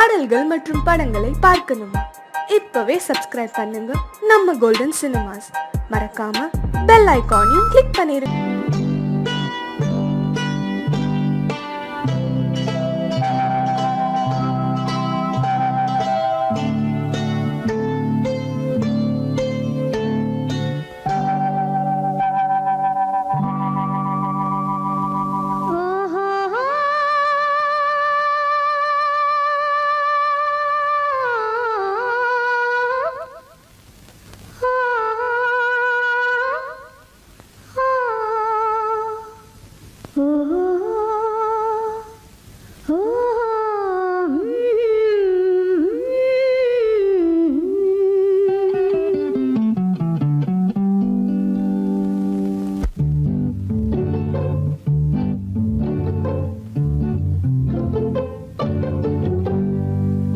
பாடல்கள் மற்றும் படங்களை பார்க்கணுமா? இப்பவே சப்ஸ்கிரைப் பண்ணுங்க நம்ம கோல்டன் சினிமாஸ். மறக்காம பெல் ஐகானையும் கிளிக் பண்ணிருங்க.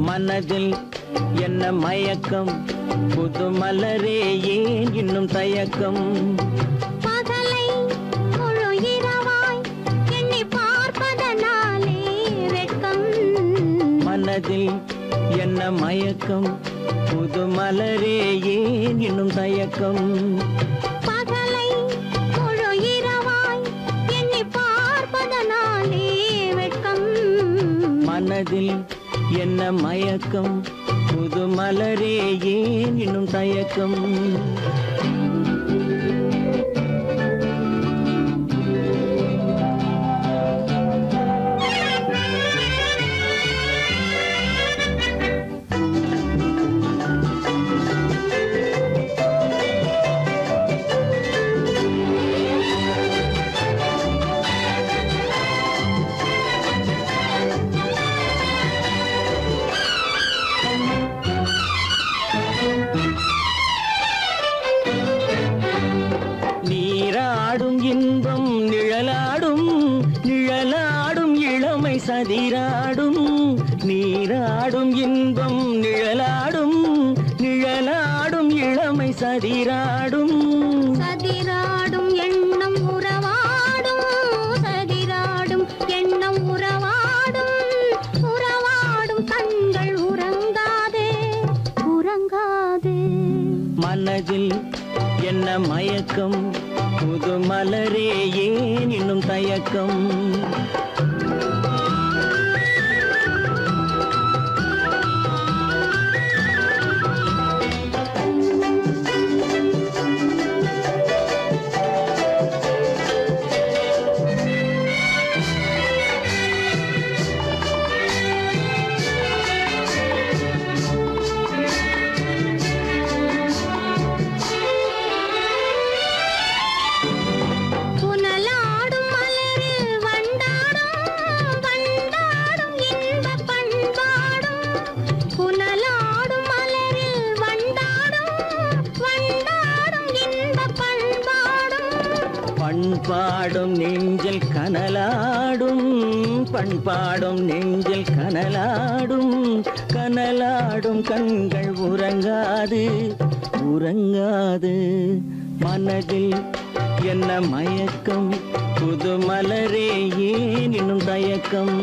மனதில் என்ன மயக்கம், புது மலரே ஏன் இன்னும் தயக்கம்? பகலை முழு இரவாய் எண்ணி பார்ப்பதனாலே வெட்கம். மனதில் என்ன மயக்கம், புது மலரே ஏன் இன்னும் தயக்கம்? பகலை முழு இரவாய் எண்ணி பார்ப்பதனாலே வெட்கம். மனதில் என்ன மயக்கம், புது மலரே ஏன் இன்னும் தயக்கம்? நீராடும் இன்பம் நிழலாடும், நிழலாடும் இளமை சதிராடும். நீராடும் இன்பம் நிழலாடும், நிழலாடும் இளமை சதிராடும். சதிராடும் எண்ணம் உறவாடும், சதிராடும் எண்ணம் உறவாடும். உறவாடும் கண்கள் உறங்காதே, உறங்காதே. மனதில் என்ன மயக்கம், புது மலரே ஏன் இன்னும் தயக்கம்? புனலாடும் மலரில் வண்டாடும், வண்டாடும் இன்பப் பண்பாடும். புனலாடும் மலரில் வண்டாடும், வண்டாடும் இன்பப் பண்பாடும். பண்பாடும் நெஞ்சில் கனலாடும், பண்பாடும் நெஞ்சில் கனலாடும். கனலாடும் கண்கள் உறங்காது, உறங்காது. மனதில் என்ன மயக்கம், புது மலரே ஏன் இன்னும் தயக்கம்?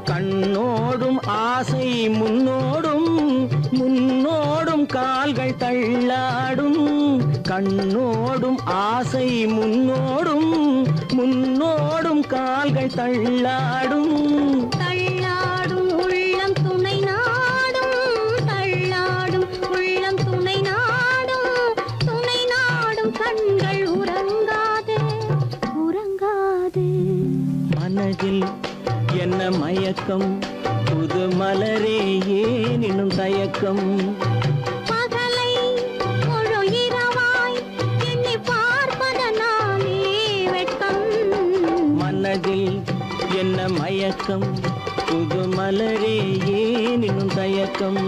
கண்ணோடும் ஆசை முன்னோடும், முன்னோடும் கால்கள் தள்ளாடும். கண்ணோடும் ஆசை முன்னோடும், முன்னோடும் கால்கள் தள்ளாடும். தள்ளாடும் உள்ளம் துணை நாடும், தள்ளாடும் உள்ளம் துணை நாடும். துணை நாடும் கண்கள் உறங்காதே, உறங்காதே. மனதில் என்ன மயக்கம், புது மலரே ஏன் இன்னும் தயக்கம்? பகலை முழு இரவாய் எண்ணி பார்ப்பதனாலே வெட்கம். மனதில் என்ன மயக்கம், மயக்கம் புது மலரே ஏன் இன்னும் தயக்கம்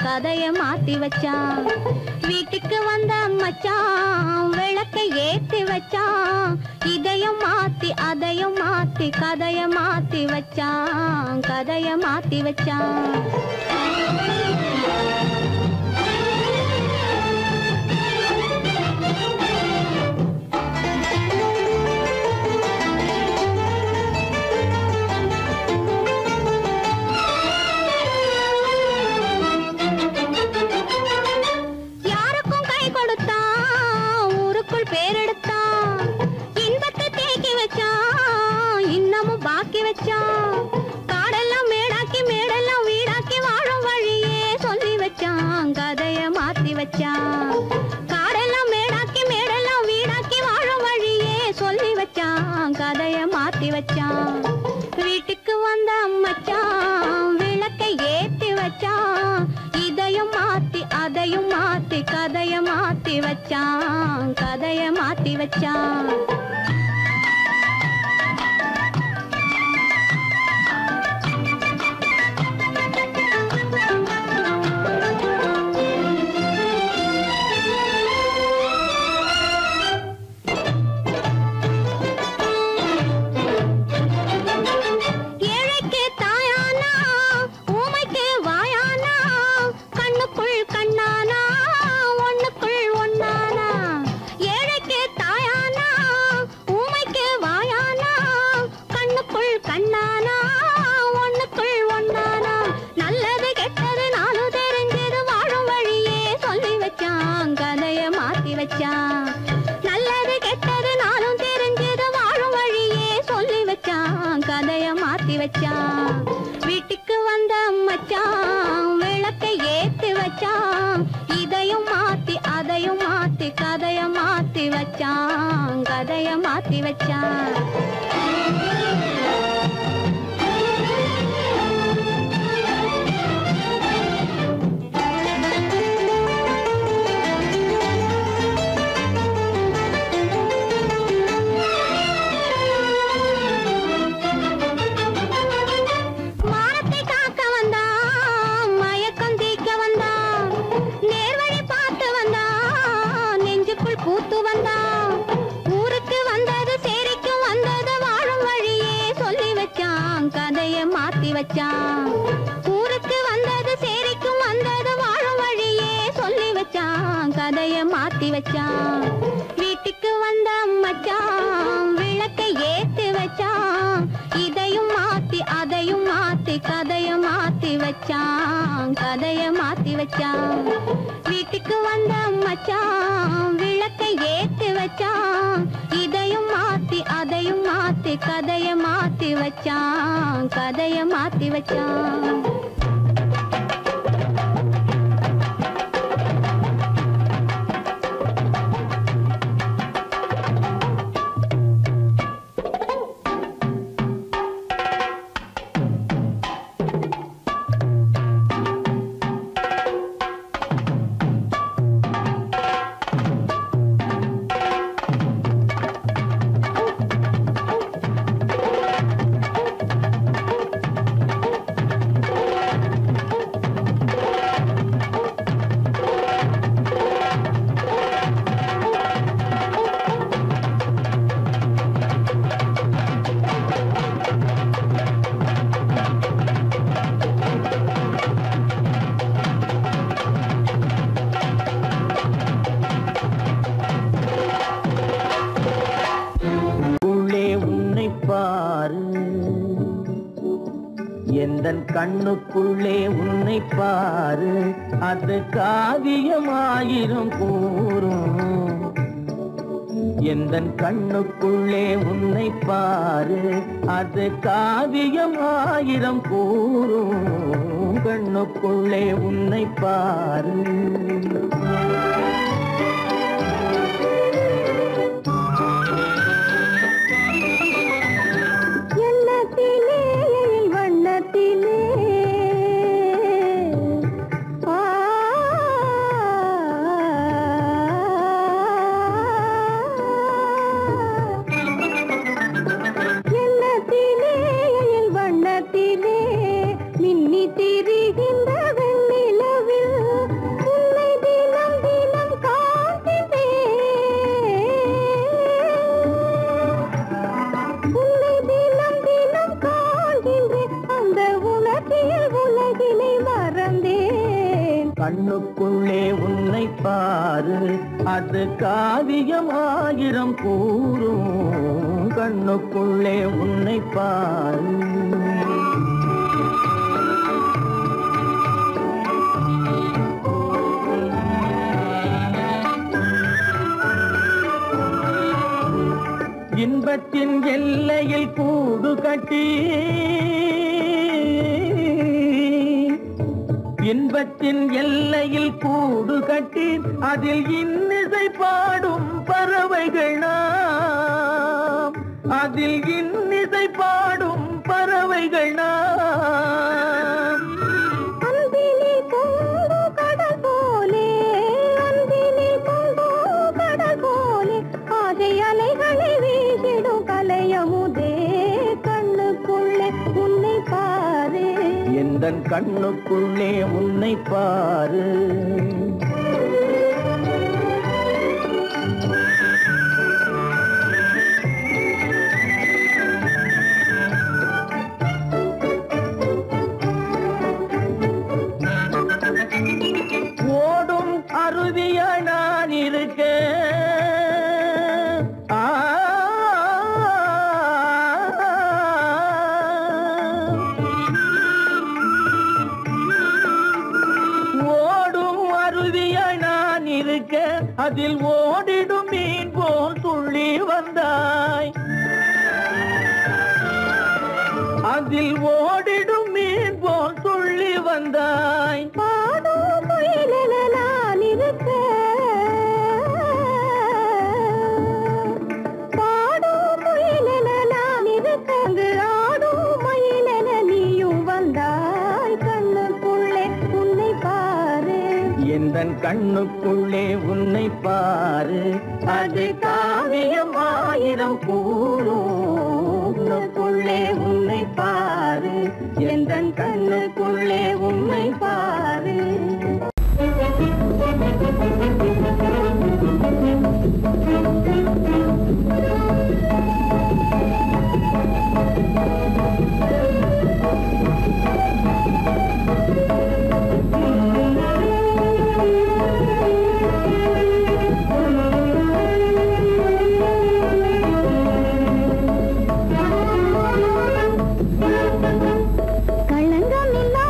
கதைய மாத்தி வச்சான் வீட்டுக்கு வந்த மச்சான் விளக்கை ஏத்தி வச்சான் இதையும் மாத்தி அதையும் மாத்தி கதைய மாத்தி வச்சான் காடெல்லாம் மேடாக்கி மேடெல்லாம் வீடாக்கி வாழும் வழியே சொல்லி வச்சான் கதைய மாத்தி வச்சான் காடெல்லாம் மேடாக்கி மேடெல்லாம் வீடாக்கி வாழும் வழியே சொல்லி வச்சான் கதைய மாத்தி வச்சான் வீட்டுக்கு வந்த மச்சான் விளக்கை ஏத்தி வச்சான் இதையும் மாத்தி அதையும் மாத்தி கதைய மாத்தி வச்சான் நல்லது கெட்டது நானும் தெரிஞ்சது வாழும் வழியே சொல்லி வச்சான் கதைய மாத்தி வச்சான் வீட்டுக்கு வந்த மச்சான் விளக்கை ஏத்தி வச்சான் இதையும் மாத்தி அதையும் மாத்தி கதைய மாத்தி வச்சான் ஊருக்கு வந்தது சேரிக்கும் வந்தது வாழும் வழியே சொல்லி வச்சான் கதைய மாத்தி வச்சான் வீட்டுக்கு வந்த மச்சான் விளக்கை ஏத்தி வச்சான் இதையும் மாத்தி அதையும் மாத்தி கதைய மாத்தி வச்சான் வீட்டுக்கு வந்த மச்சான் விளக்கை ஏத்தி வச்சான் இதையும் மாத்தி அதையும் மாத்தி கதைய மாத்தி வச்சான் எந்தன் கண்ணுக்குள்ளே உன்னை பாரு, அது காவியமாயிரும் கூறும். எந்தன் கண்ணுக்குள்ளே உன்னை பாரு, அது காவியம் ஆயிரம் கூறும். கண்ணுக்குள்ளே உன்னை பாரு. எண்ணத்திலே வண்ணத்திலே மின்னி திரிகின்ற வெண்ணிலவில் உன்னை தினம் தினம் காண்கிறேன். உன்னை தினம் தினம் காண்கின்றேன். அந்த உணர்ச்சியில் உலகினை மறந்தேன். கண்ணுக்குள்ளே உன்னை பாரு, அது காவியம் ஆயிரம் கூறும். கண்ணுக்குள்ளே உன்னை பாரு. இன்பத்தின் எல்லையில் கூடு கட்டி, இன்பத்தின் எல்லையில் கூடு கட்டி, அதில் இன்னிசை பாடும் பறவைகள் நாம். அதில் இன்னிசை பாடும் பறவைகள் நாம். அன்பிலே பொங்கு கடல் போலே, அன்பிலே பொங்கு கடல் போலே, ஆசை அலைகளை வீசிடும் கலையமுதே. கண்ணுக்குள்ளே உன்னை பாரு, எந்தன் கண்ணுக்குள்ளே உன்னை பாரு. ஓடும் அருவிய நான் இருக்க, ஓடும் அருவிய நான் இருக்க, அதில் ஓடிடும் மீன் போல் துள்ளி வந்தாய். அதில் ஓடிடும் மீன் போல் துள்ளி வந்தாய். பாடும் குயிலென நான் இருக்க, பாடும் குயிலென நான் இருக்க, அங்கு ஆடும் மயிலென நீயும் வந்தாய். கண்ணுக்குள்ளே உன்னை பாரு, எந்தன் கண்ணுக்குள்ளே உன்னை பாரு, அது காவியம் ஆயிரம் கூறும். கண்ணுக்குள்ளே உன்னை பாரு, எந்தன் கண்ணுக்குள்ளே உன்னை பாரு. களங்கமில்லா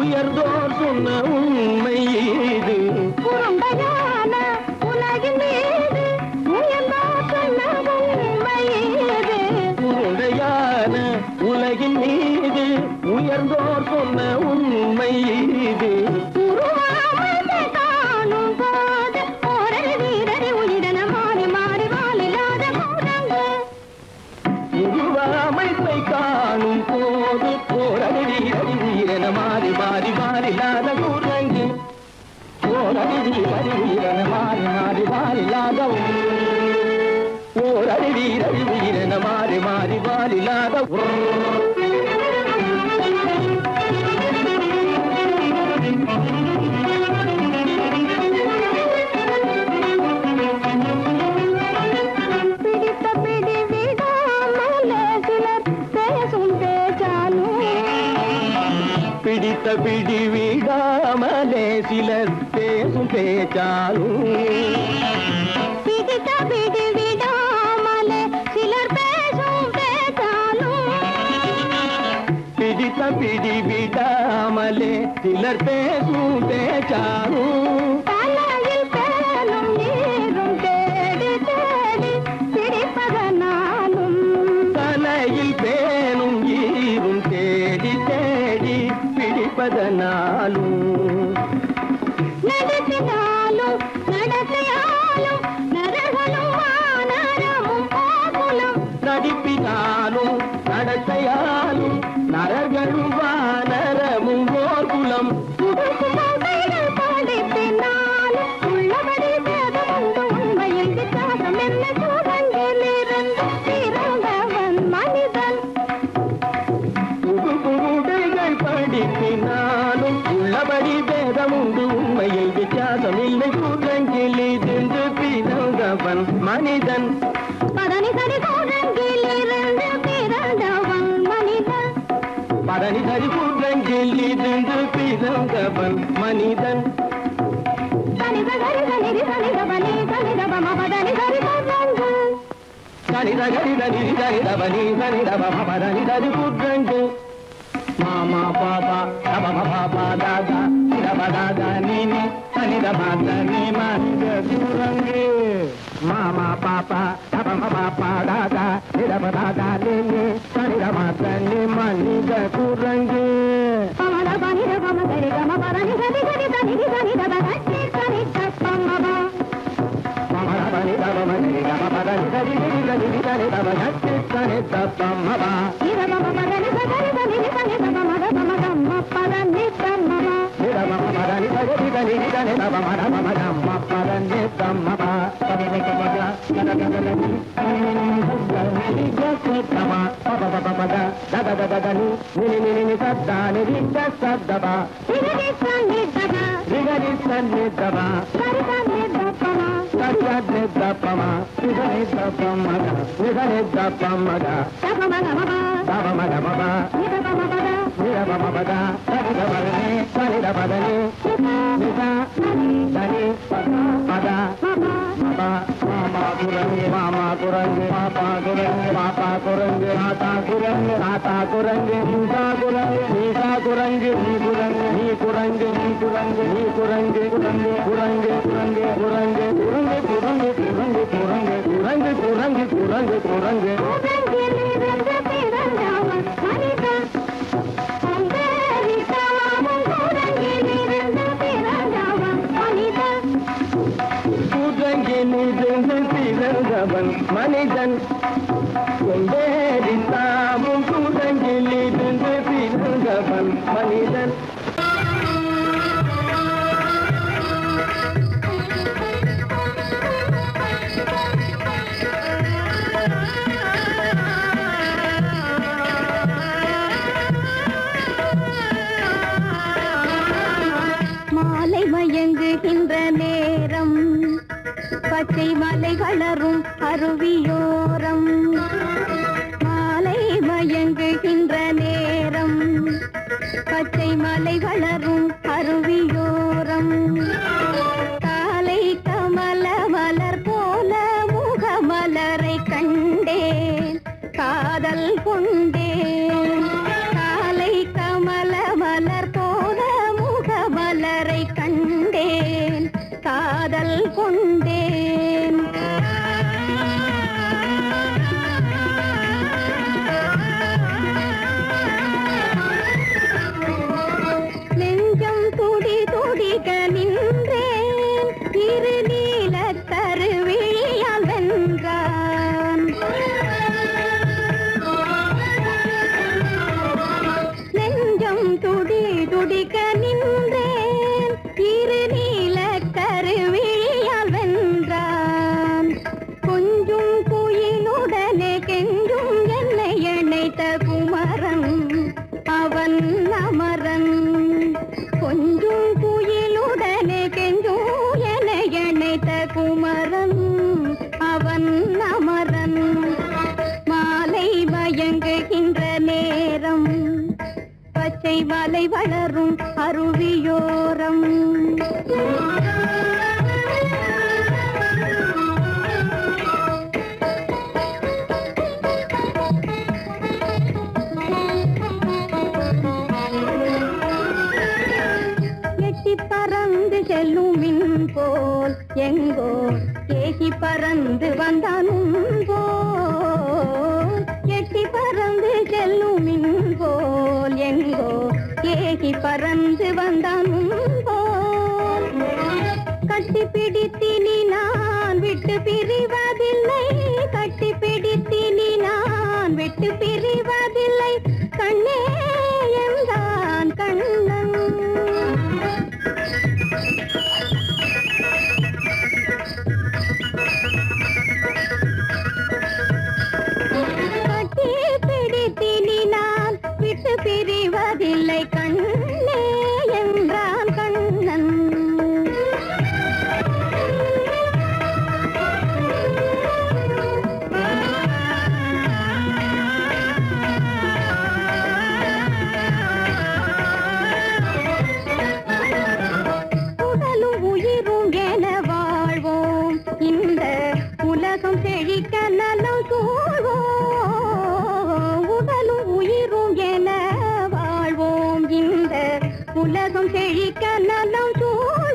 உயர்ந்தோர் சொன்ன உண்மை இது. உருண்டையான உலகின் மீது உயர்ந்தோர் சொன்ன உண்மை இது. உருண்டையான உலகின் மீது உயர்ந்தோர் சொன்ன உண்மை இது. உருவாமையை காணும் போது ஓரடி வீரடி உயிரென மாறி மாறி வாலில்லாத கூடங்கு. உருவாமைப்பை காணும் போது போரடி வீரடி உயிரென மாறி மாறி வாலில்லாத குரங்கு. போரடி வீரடி உயிரென மாறி மாறி வாலில்லாத ஓரடி வீரடி உயிரென மாறி மாறி வாலில்லாத பிடித்த பிடி விடாமலே சிலர் பேசும் பேச்சாலும். பிடித்த பிடி விடாமலே சிலர் பேசும் பேச்சாலும். பிடித்த பிடி விடாமலே சிலர் பேசும் பேச்சாலும். பிடித்த பிடி விடாமலே சிலர் பேசும் பேச்சாலும். தலையில் பேனும் நீரும் தேடி தேடி பிடிப்பதனாலும். தலையில் பேனும் ஈரும் தேடி தேடி பிடிப்பதனாலும். நடத்தினாலும் நடத்தையாலும் நரகளும் வானரமும் போகுலும். நடிப்பினாலும் நடத்தையாலும் நரர்களும் வானரமும் ஓர்குலம். புதுசுமைகள் படிப்பினாலும் உள்ளபடி வேதமுண்டு உண்மையில் வித்தியாசம் என்ன சூழங்கிலிருந்து பிறந்தவன் மனிதன். புதுடைகள் படிப்பினாலும் உள்ளபடி பேதமுண்டு உண்மையில் வித்தியாசம் இல்லை. கூட்டங்கிலிருந்து பிறந்தவன் மனிதன். பதனி சரி சூழங்கிலிருந்து பிறந்தவன் மனிதன். பதனி சரி கூட்டங்கிலிருந்து பிறந்தவன் மனிதன். தனித கரித நிதி தனித பலி தனித பம பதனி சரி சூழங்கு. கனித கரித நிதி தனித பலி தனித பம பதனி சரி கூட்டங்கு. மாமா பாபா தபம பாபா தாதா நிதப தாதா நீனி தனித பாத நீ மனித குரங்கு. மாமா பாப்பா தபம பாப்பா தாதா நிதப தாதா நீனி தனித பாத நீ மனித குரங்கு. பமத பனித பம சரி கம பதனி சரி சரி தனிதி தனித பகட்டி தனித பம்மப. பமத பனித பம சரி கம பதனி சரி நிதி தனித பகட்டி தனித பம்மபா. நித பம பதனி சரி தனிதி தனித பமத பம கம்ம பதனி பம்மப. நிதபம பதனி சரி தனிதி தனித பமத பம கம்ம பதனி பம்மபா. பதனகபதா நதகதனி நினி ஜசதமா பபபபபதா ததததனி நினி நினி சத்தானி ஜசதபா. நிதி சன்னிதப ரிகரி சன்னிதபா சரி சன்னிதபம. சத்யத்னிதபமா நிதனிதபமத நிதனிதபமத தபமகமப தபமதமபா நித பமபத நிதபமபத தனிதபதனி தனிதபதனி நித தனி பத பபா. மாமா குரங்கு மாமா குரங்கு பாப்பா குரங்கு பாப்பா குரங்கு மாதா குரங்கு தாத்தா குரங்கு நீசா குரங்கு நீசா குரங்கு நீ குரங்கு நீ குரங்கு நீ குரங்கு நீ குரங்கு குரங்கு குரங்கு குரங்கு குரங்கு குரங்கு குரங்கு குரங்கு குரங்கு குரங்கு குரங்கு குரங்கு குரங்கு. கூட்டங்கிலிருந்து பிறந்தவன் மனிதன். கொம்பேறித்தாமும் கூட்டங்கிலிருந்து பிறந்தவன் மனிதன். கூட்டங்கிலிருந்து பிறந்தவன் மனிதன். கொண்டேறித்தாமும் கூட்டங்கிலிருந்து பிறந்தவன் மனிதன். மாலை மயங்குகின்ற நேரம் பச்சை மலை வளரும் அருவியோரம். மாலை மயங்குகின்ற நேரம் பச்சை மலை வளரும் அருவியோரம். காலை கமல மலர் போல முகமலரை கண்டேன் காதல் கொண்டேன். காலை கமல மலர் போல மாலை வளரும் அருவியோரம் பறந்து செல்லும் மின் போல் எங்கோ ஏகி பறந்து வந்தானும் போல் எட்டி பறந்து செல்லும் மின் போல் எங்கோ ஏகி பறந்து வந்தானும் போல் கட்டி பிடித்தினி நான் விட்டு பிரிவதில்லை கட்டி பிடித்தினி நான் விட்டு பிரிவதில்லை கண்ணே என்றான் கண்ணன் கட்டி பிடித்தினி நான் விட்டு பிரிவதில்லை கண்ணே என்றான் கண்ணன் உடலும் உயிரும் என வாழ்வோம் இந்த உலகம் செழிக்க நலம் சூழ்வோம் உடலும் உயிரும் என வாழ்வோம் இந்த உலகம் செழிக்க நலம் சூழ்வோம்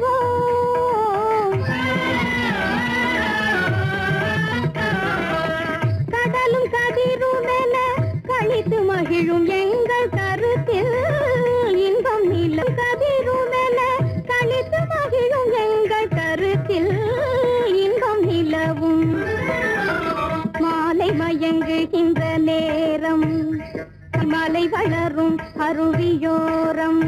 கடலும் கதிரும் என கழித்து மகிழும் எங்கள் கருத்தில் இன்பம் நிலம் கதிரும் என கழித்து மகிழும் எங்கள் கருத்தில் இன்பம் நிலவும் மாலை மயங்குகின்ற நேரம் மலை வளரும் அருவியோரம்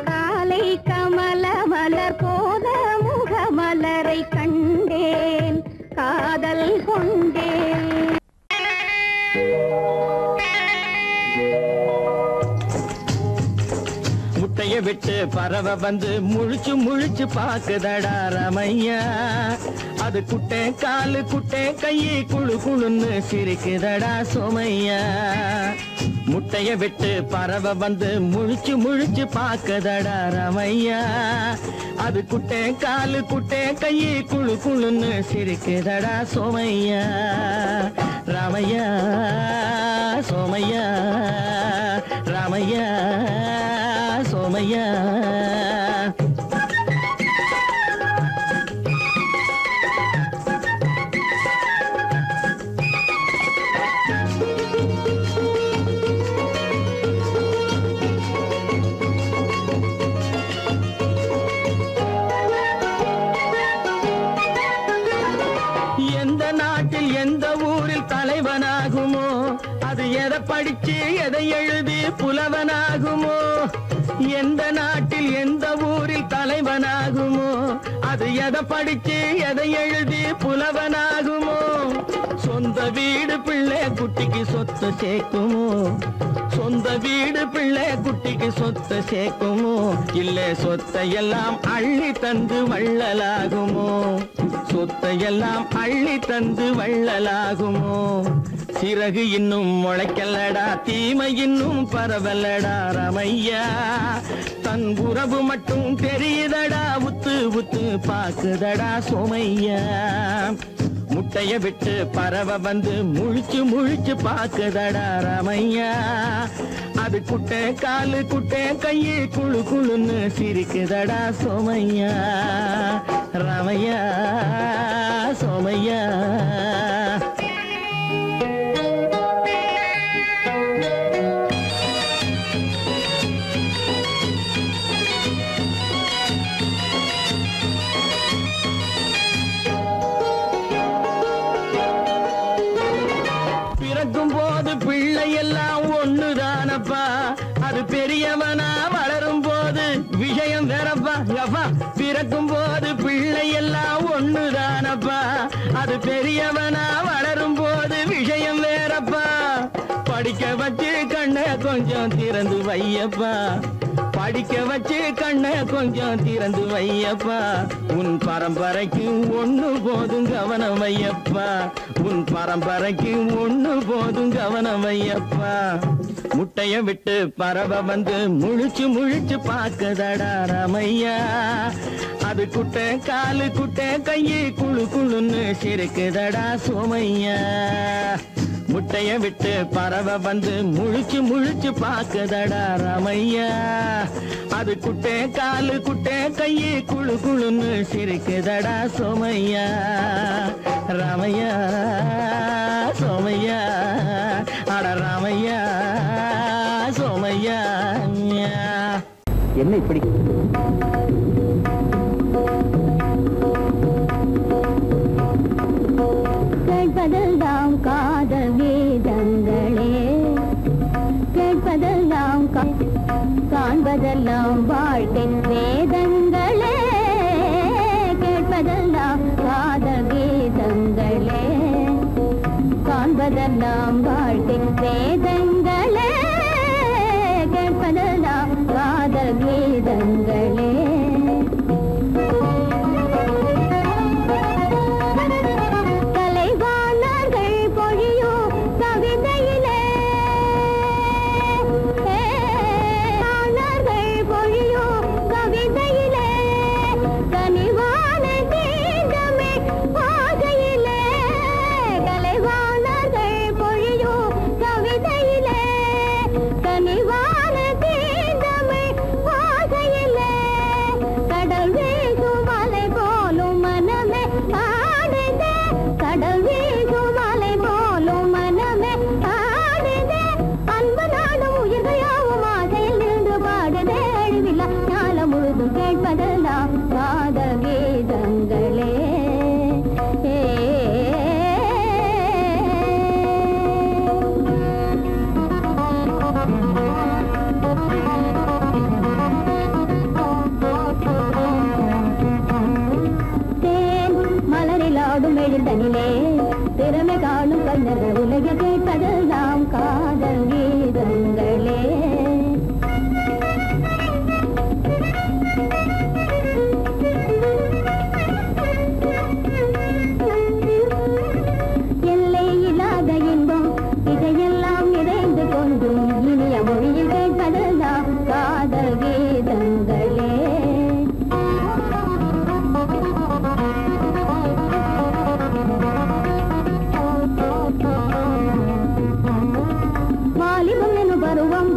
காலை கமல மலர் போல முகமலரை கண்டேன் காதல் கொண்டேன் முட்டைய விட்டு பறவை வந்து முழிச்சு முழிச்சு பாக்குதடா ரமையா அது குட்டே காலு குட்டே கையை குழு குழுன்னு சிரிக்குதடா சோமையா முட்டைய விட்டு பறவை வந்து முழிச்சு முழிச்சு பாக்குதடா ரமையா அது குட்டே காலு குட்டே கையை குழு குழுன்னு சிரிக்குதடா சோமையா ராமையா சோமையா ராமையா சோமையா எந்த நாட்டில் எந்த ஊரில் தலைவனாகுமோ அது எதை படிச்சு எதை எழுதி புலவனாகுமோ எந்த நாட்டில் எந்த ஊரில் தலைவனாகுமோ அது எதை படிச்சு எதை எழுதி புலவனாகுமோ சொந்த வீடு பிள்ளை குட்டிக்கு சொத்து சேர்க்குமோ சொந்த வீடு பிள்ளை குட்டிக்கு சொத்து சேர்க்குமோ இல்ல சொத்தை எல்லாம் அள்ளி தந்து வள்ளலாகுமோ சொத்தை எல்லாம் அள்ளி தந்து வள்ளலாகுமோ சிறகு இன்னும் முளைக்கல்லடா தீமை இன்னும் பரவலடா ரமையா தன் உறவு மட்டும் தெரியுதடா உத்து உத்து பாக்குதடா சோமையா முட்டைய விட்டு பறவை வந்து முழிச்சு முழிச்சு பாக்குதடா ரமையா அது குட்டை காலு குட்டை கையை குழு குழுன்னு சிரிக்குதடா சோமையா ரமையா சோமையா பிறக்கும் போது பிள்ளை எல்லாம் ஒண்ணுதானப்பா அது பெரியவனா வளரும் போது விஷயம் வேறப்பா அப்பா பிறக்கும் போது பிள்ளை எல்லாம் ஒண்ணுதானப்பா அது பெரியவனா வளரும் போது விஷயம் வேறப்பா படிக்க வச்சு கண்ணை கொஞ்சம் திறந்து வையப்பா படிக்க வச்சு கண்ணை கொஞ்சம் திறந்து வையப்பா உன் பரம்பரைக்கு ஒண்ணு போதும் கவனம் வையப்பா உன் பரம்பரைக்கு ஒண்ணு போதும் கவனம் வையப்பா முட்டைய விட்டு பறவை வந்து முழிச்சு முழிச்சு பார்க்கதடா ராமையா அது குட்டை காலு குட்டை கையை குழு குழுன்னு சிரிக்குதடா சோமையா முட்டைய விட்டு பறவை வந்து முழிச்சு முழிச்சு பார்க்கதடா ராமையா அது குட்டை காலு குட்டை கையை குழு குழுன்னு சிரிக்குதடா சோமையா ராமையா சோமையா அட ராமையா சோமையா என்ன இப்படி கேட்பதெல்லாம் காதல் வேதங்களே கேட்பதெல்லாம் காண்பதெல்லாம் வாழ்க்கை வேதங்களே கேட்பதெல்லாம் காதல் வேதங்களே காண்பதெல்லாம் வாழ்க்கை வேதங்களே கேட்பதெல்லாம் காதல் வேதங்களே திறமை காணும் கண்ணர்கள் உலக கேட்பதெல்லாம் காதல் கீதங்களே எல்லை இல்லாத இன்பம் இதையெல்லாம் நிறைந்து கொண்டும் இனிய மொழியில் கேட்பதெல்லாம் காதல் கீதங்களே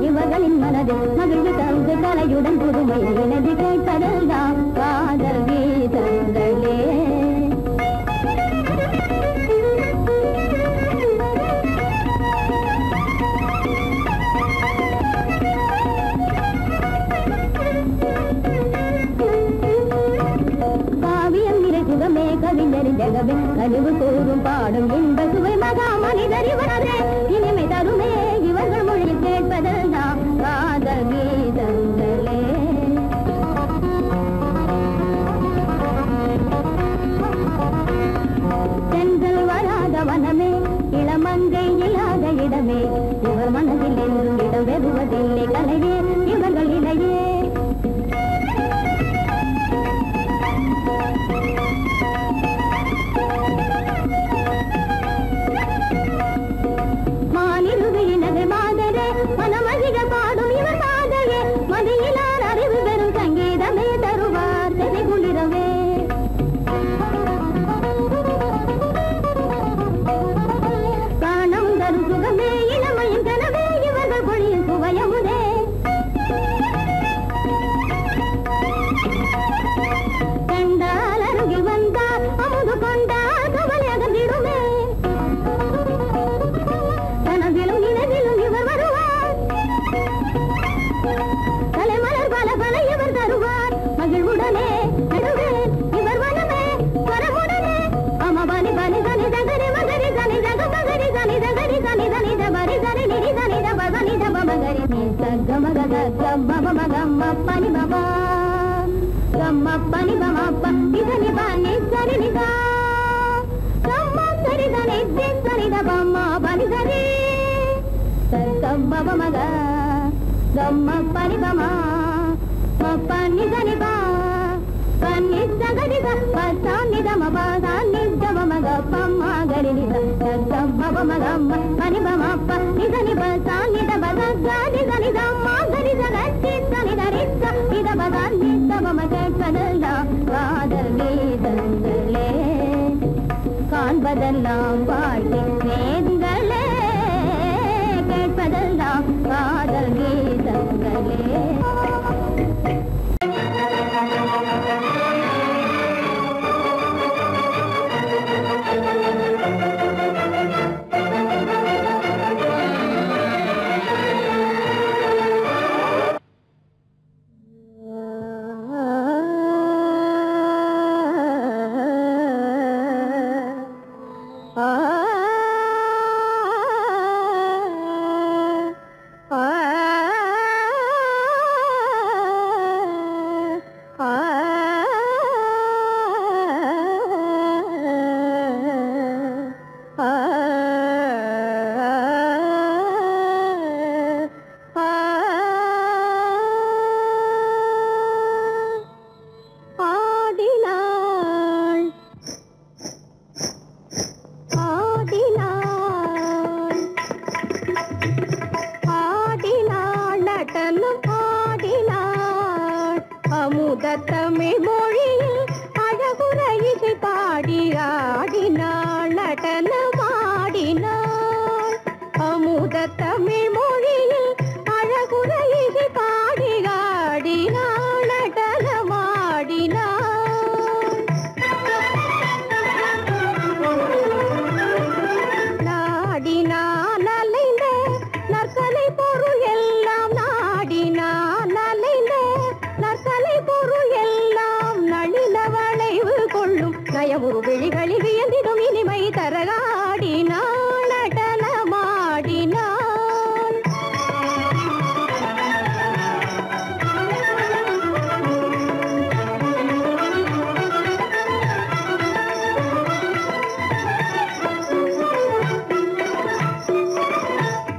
இவர்களின் மனதில் மகிழ்வு தங்கு கலையுடன் புதுமை எனது கேட்பதெல்லாம் காதல் கீதங்களே காவியம் நிறை சுகமே கவிஞரின் ஜகமே கனிவு கூறும் பாடும் இன்ப சுவை மகா மனிதர் இவரே இனிமை தருமே இவர்கள் மொழியில் கேட்பதெல்லாம் காதல் கீதங்களே சென்றல் வராத வனமே இளமங்கை இல்லாத இடமே இவர் மனதில் என்றும் இடம் வெறுவதில்லை கலையே இவர்கள் இலையே pani dani ba pani sagari ga pani dama ba dani dama maga pamma gari ni da baba maga pani ba ma pani dani ba dani dama dani dani dama gari da gatti dani dani ida ba dani dama maga kadala kaadal geedangale காண்பதெல்லாம் வாழ்க்கை வேதங்களே கேட்பதெல்லாம் காதல் கீதங்களே தமிழ் மொழியில் அழகுற இசை பாடி ஆடினாள் நடனமாடினாள் அமுத தமிழ் மொழியில் அழகுற இசை பாடி ஆடினாள் நடனமாடினாள் நாடினான் அலைந்த நற்கலை பொருள் எல்லாம் நாடினான் அலைந்த நற்கலை பொருள் எல்லாம் நளின வளைவு கொள்ளும் நயமுறு விழிகளில் வியந்திடும் இனிமை தரகாடினாள் நடனமாடினாள்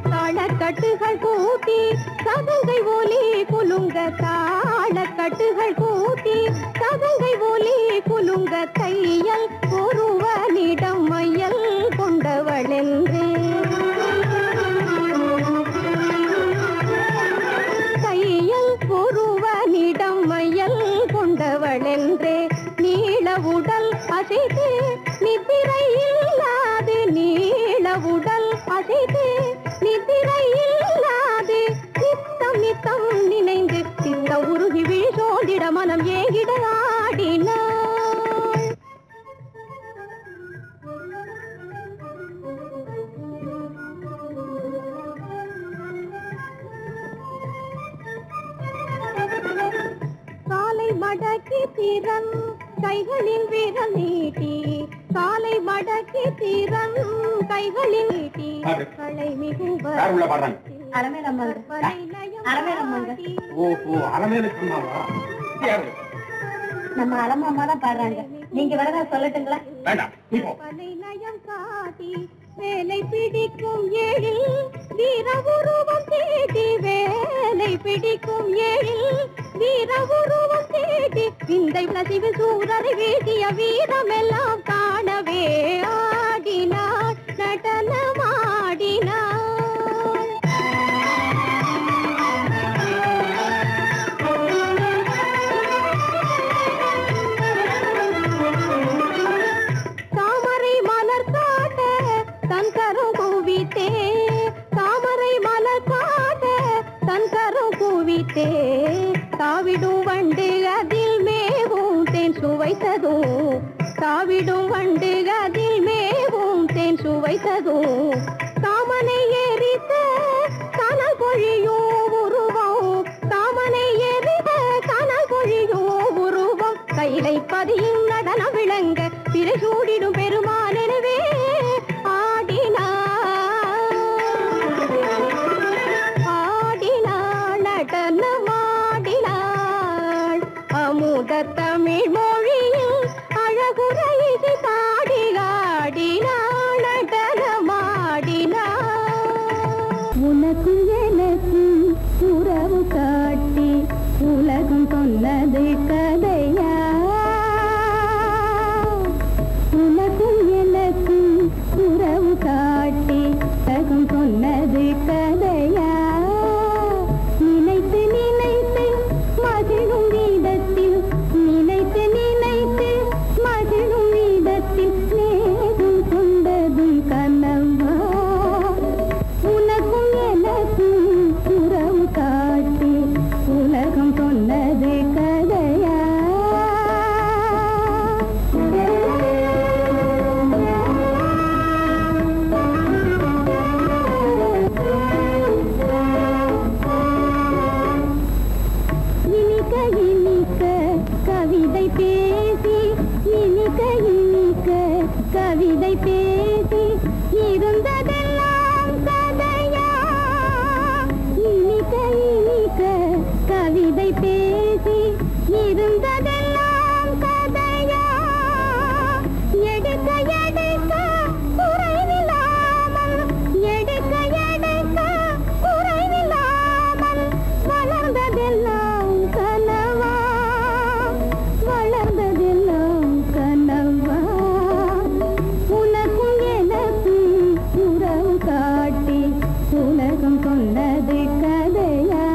தாளக்கட்டுகள் கூட்டி சதங்கை ஒலி குலுங்க தாளக்கட்டுகள் கூட்டி சதங்கை ஒலி குலுங்க தையல் ஒருவனிடம் மையல் கொண்டவளென்று தையல் ஒருவனிடம் மையல் கொண்டவளென்று நீள உடல் அசைத்து நித்திரை இல்லாது நீள உடல் அசைத்து நித்திரை இல்லாது நித்தம் நித்தம் நினைந்து சித்த உருகி விழிசோதிட மனம் ஏகிட ஆடினாள் காலை மடக்கி திறன் கைகளில் விரல் நீட்டி காலை மடக்கி திறன் கைகளில் நீட்டி களை மிகுவ நம்ம அலமாமா தான் பாடுறாங்க. நீங்க வரதா சொல்லட்டுங்களா? நயம் காட்டி வேலை பிடிக்கும் ஏழில் வீர உருவம் தேடி வேலை பிடிக்கும் ஏழில் வீர உருவம் தேடி விந்தை நசிவு சூரரை வீட்டிய வீரமெல்லாம் காணவே ஆடினாள் நடனமாடினாள் தாமரை மலர் காட்ட தன் கரம் குவித்தே தாமரை மலர் காட்ட தன் கரம் குவித்தே தாவிடும் வண்டு அதில் மேவும் தேன் சுவைத்ததும் தாவிடும் வண்டு அதில் மேவும் தேன் சுவைத்ததும் தாமனை எரித்த கனல் பொழியும் உருவம் தாமனை எரித்த கனல் பொழியும் உருவம் கையிலை பதியும் நடன விளங்க பிறை சூடிடும் பெருமான் எனவே ஆடினாள் நடனமாடினாள் அமுத தமிழ் மொழியில் அழகுற இசை பாடி ஆடினாள் நடனமாடினாள் உனக்கும் எனக்கும் உறவு காட்டி உலகம் கவிதை பேசி இனிக்க இனிக்க கவிதை பேசி இருந்ததெல்லாம் கதையா இனிக்க இனிக்க கவிதை பேசி இருந்ததெல்லாம் கதையா எடுக்க எடுக்க குறைவில்லாமல் எடுக்க எடுக்க குறைவில்லாமல் வளர்ந்ததெல்லாம் கனவா வளர்ந்ததெல்லாம் கனவா உனக்கும் எனக்கும் உறவு காட்டி உலகம் கொண்டது கதையா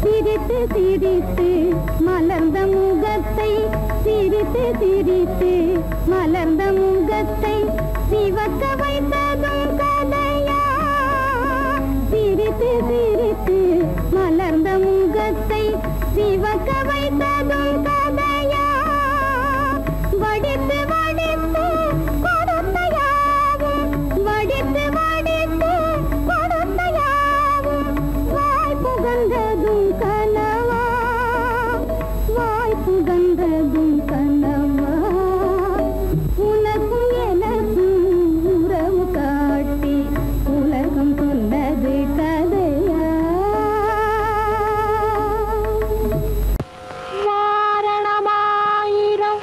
சிரித்து சிரித்து மலர்ந்த முகத்தை சிரித்து சிரித்து மலர்ந்த முகத்தை சிவக்க வைத்ததும் கதையா சிரித்து சிரித்து மலர்ந்த முகத்தை சிவக்க வைத்ததும் கதையா வடித்து வடித்து கொடுத்தையாவும் வடித்து வடித்து கொடுத்தையாவும் வாய் புகழ்ந்ததும் கனவா வாய் புகழ்ந்ததும் கனவா உனக்கும் எனக்கும் உறவு காட்டி உலகம் கொண்டது கதையா வாரணமாயிரம்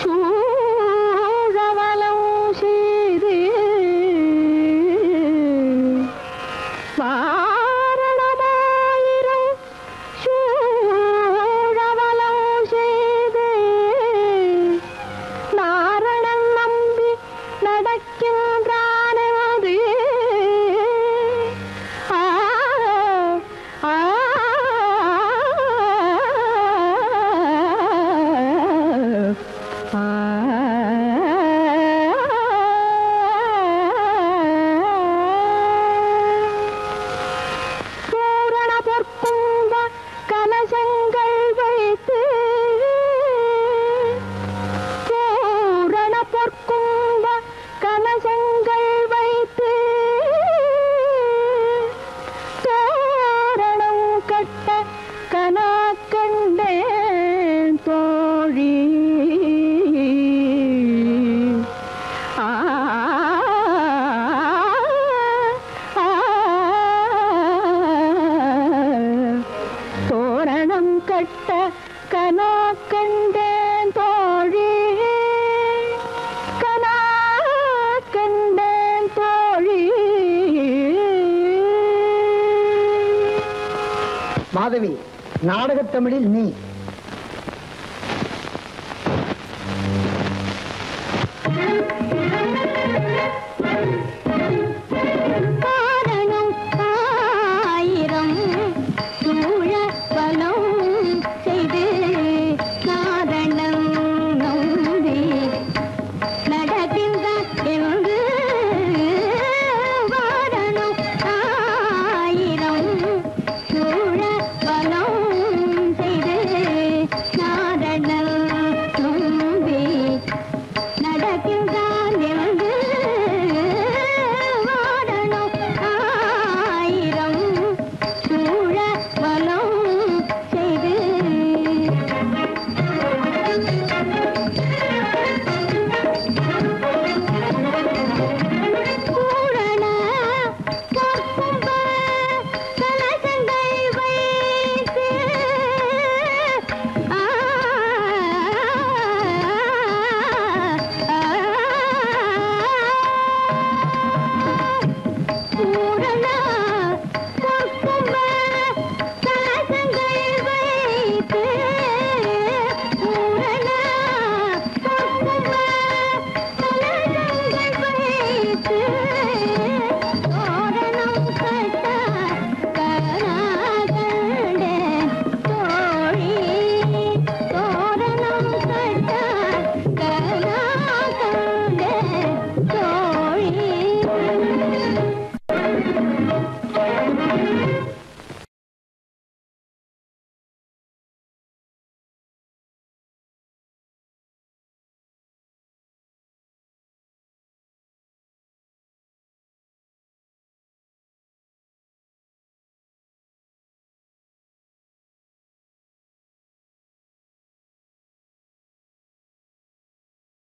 சூழவலம் செய்து வாரணமாயிரம் சூழவலம் செய்து நாரணன் நம்பி நடக்கின்றானது ஆ ஆ பூரண பொற்கும்ப கலசங்கள் வைத்து பூரண பொற்கும்ப கலசங்கள் வைத்து தோரணம் கட்ட கனா கண்டேன் தோழி ஆ தோரணம் கட்ட கனா கண்டேன் தோழி கனா கண்டேன் தோழி. மாதவி, நாடகத் தமிழில் நீ